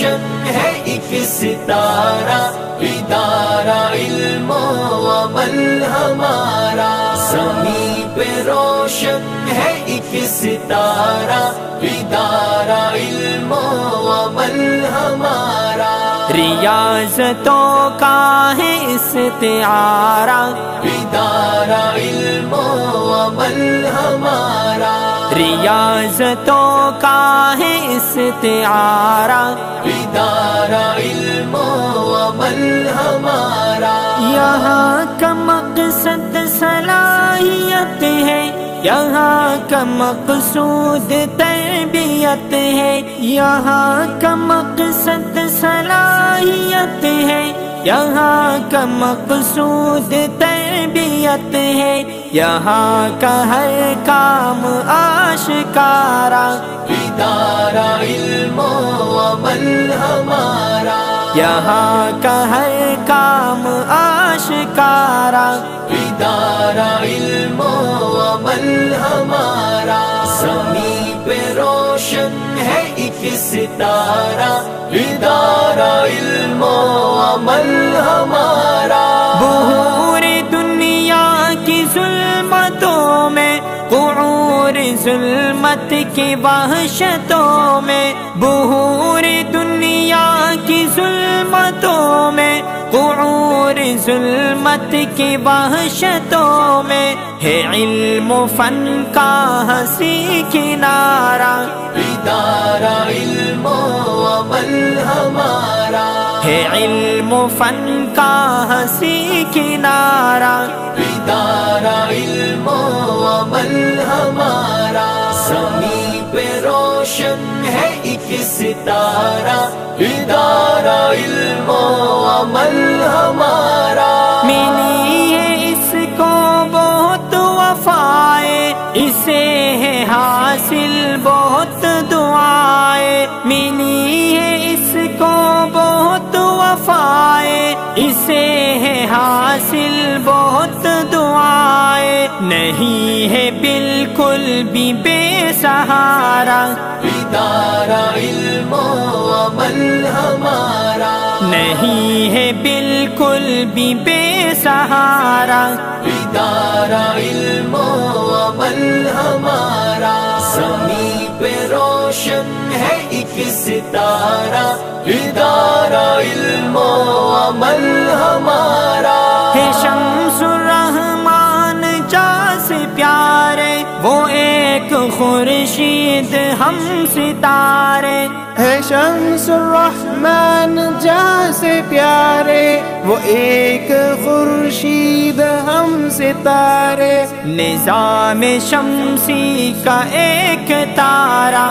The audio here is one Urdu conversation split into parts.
روشن ہے ایک ستارہ، ادارہ علم و عمل ہمارا، زمین پہ روشن ہے ایک ستارہ، ادارہ علم و عمل ہمارا، ریاضتوں کا ہے استعارہ، ادارہ علم و عمل ہمارا، ریاضتوں کا ہے استعارہ، ادارہ علم و عمل ہمارا، یہاں کا مقصد صلاحیت ہے، یہاں کا مقصود تربیت ہے، یہاں کا مقصد صلاحیت ہے، یہاں کا مقصود تربیت ہے، یہاں کا ہر کام آشکارا، ادارہ علم و عمل ہمارا، یہاں کا ہر کام آشکارا، ادارہ علم و عمل ہمارا، زمین پہ روشن ہے ایک ستارہ، ادارہ علم و عمل ہمارا، بحور دنیا کی ظلمتوں میں، قعور ظلمت کی وحشتوں میں، بحور دنیا کی ظلمتوں میں، قعور ظلمت کی وحشتوں میں، ہے علم و فن کا ہنسی کنارہ، ادارہ علم و عمل ہمارا، ہے علم و فن کا ہنسی کنارہ، ادارہ علم و عمل ہمارا، زمین پہ روشن ہے ایک ستارہ، ادارہ علم و عمل ہمارا، ملی ہے اس کو بہت وفائے، اسے ہے حاصل بہت دعائیں، ملی ہے اس کو بہت وفائے، اسے ہے حاصل بہت دعائیں، نہیں ہے بالکل بھی بے سہارا، ادارہ علم و عمل ہمارا، نہیں ہے بالکل بھی بے سہارا، ادارہ علم و عمل ہمارا، زمین پہ روشن ہے ایک ستارہ، ادارہ علم و عمل ہمارا، ہے شمس الرحمن جا سے پیارے، وہ ایک خورشید ہم ستارے، ہے شمس الرحمن جہاں سے پیارے، وہ ایک خورشید ہم ستارے، نظام شمسی کا ایک تارہ،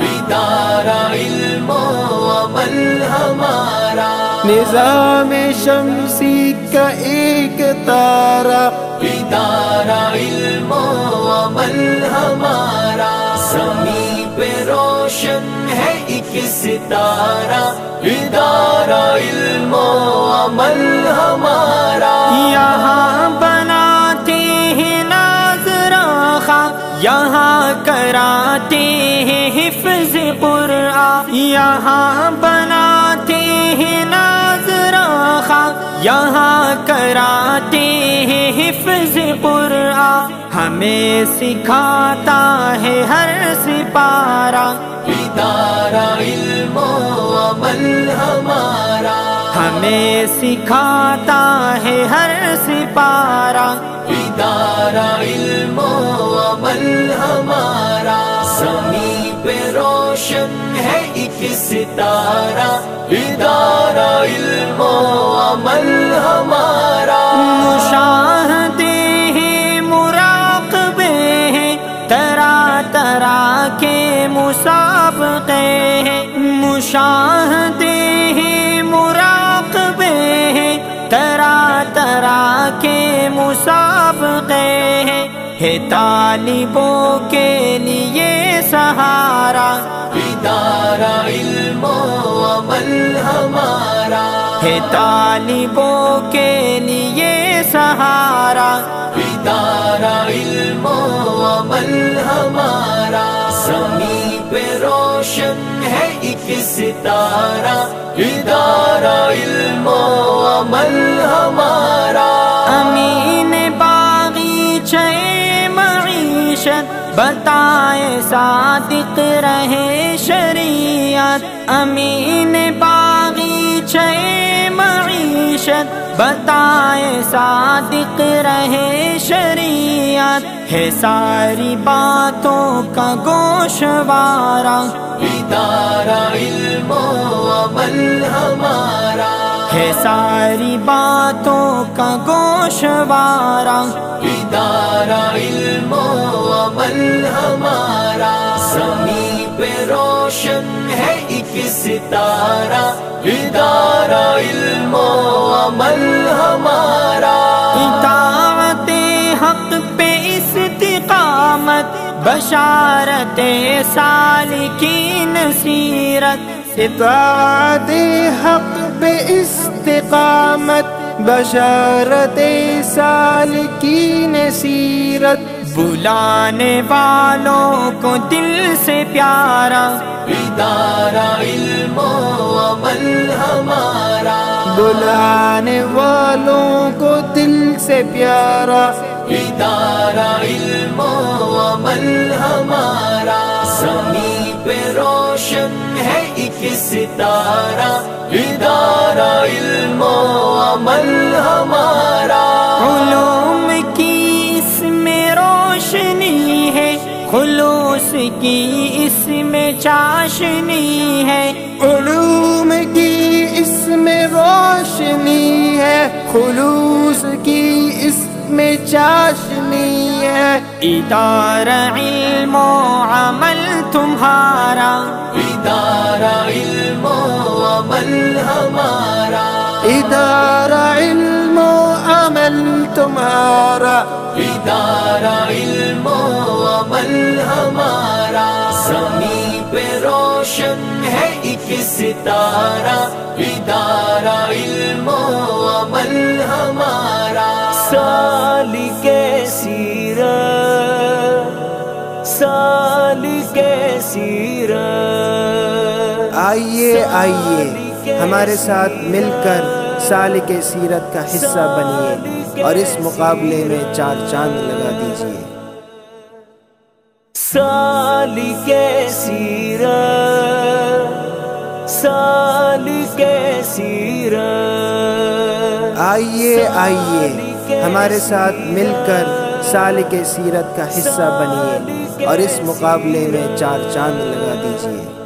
ادارہ علم و عمل ہمارا، نظام شمسی کا ایک تارہ، ادارہ علم و عمل ہمارا، زمین پہ روشن ہے ایک ستارہ، ادارہ علم و عمل ہمارا، یہاں بناتے ہیں ناظراں خواں، یہاں کراتے ہیں حفظ قرآن، یہاں بناتے ہیں ناظراں خواں، یہاں کراتے ہیں حفظ قرآن، ہمیں سکھاتا ہے ہر سپارہ، ادارہ علم و عمل ہمارا، ہمیں سکھاتا ہے ہر سپارہ، ادارہ علم و عمل ہمارا، زمین پہ روشن ہے ایک ستارہ، ادارہ علم و عمل ہمارا، مشاہدے ہیں مراقبے ہیں، طرح طرح کے مسابقے ہیں، مشاہدے ہیں مراقبے ہیں، طرح طرح کے مسابقے ہیں، ہے طالبوں کے لیے سہارا، ادارہ علم و عمل ہمارا، ہے طالبوں کے لیے سہارا، ادارہ علم و عمل ہمارا، زمین پہ روشن ہے ایک ایک ستارہ ادارہ علم و عمل ہمارا امین باغیچہ معیشت بتائے صادق رہے شریعت امین باغیچہ معیشت بتائے صادق رہے شریعت ہے ساری باتوں کا گوشوارہ ادارہ علم و عمل ہمارا ہے ساری باتوں کا گوشوارہ ادارہ علم و عمل ہمارا زمین پہ روشن ہے ایک ستارہ ادارہ علم و عمل ہمارا اطاعت حق پہ استقامت بشارت سالکین سیرت اطاعت حق پہ استقامت بشارت سالکین سیرت بلانے والوں کو دل سے پیارا ادارہ علم و عمل ہمارا بلانے والوں کو دل سے پیارا ادارہ علم و عمل ہمارا زمین پہ روشن ہے ایک ستارہ ادارہ علم و عمل ہمارا علوم کی اس میں روشنی ہے خلوص کی اس میں چاشنی ہے علوم کی اس میں روشنی ہے خلوص کی اس میں چاشنی ہے ادارہ علم و عمل تمہارا ادارہ علم و عمل ہمارا ادارہ علم و عمل تمہارا ادارہ علم و عمل ہمارا زمین پہ روشن ہے ایک ستارہ ادارہ علم و عمل ہمارا سالک سیرت سالک سیرت آئیے آئیے ہمارے ساتھ مل کر سالک سیرت کا حصہ بنیے اور اس مقابلے میں 4 چاند لگا دیجیے سالک سیرت سالک سیرت آئیے آئیے ہمارے ساتھ مل کر سالک سیرت کا حصہ بنیے اور اس مقابلے میں 4 چاند لگا دیجیے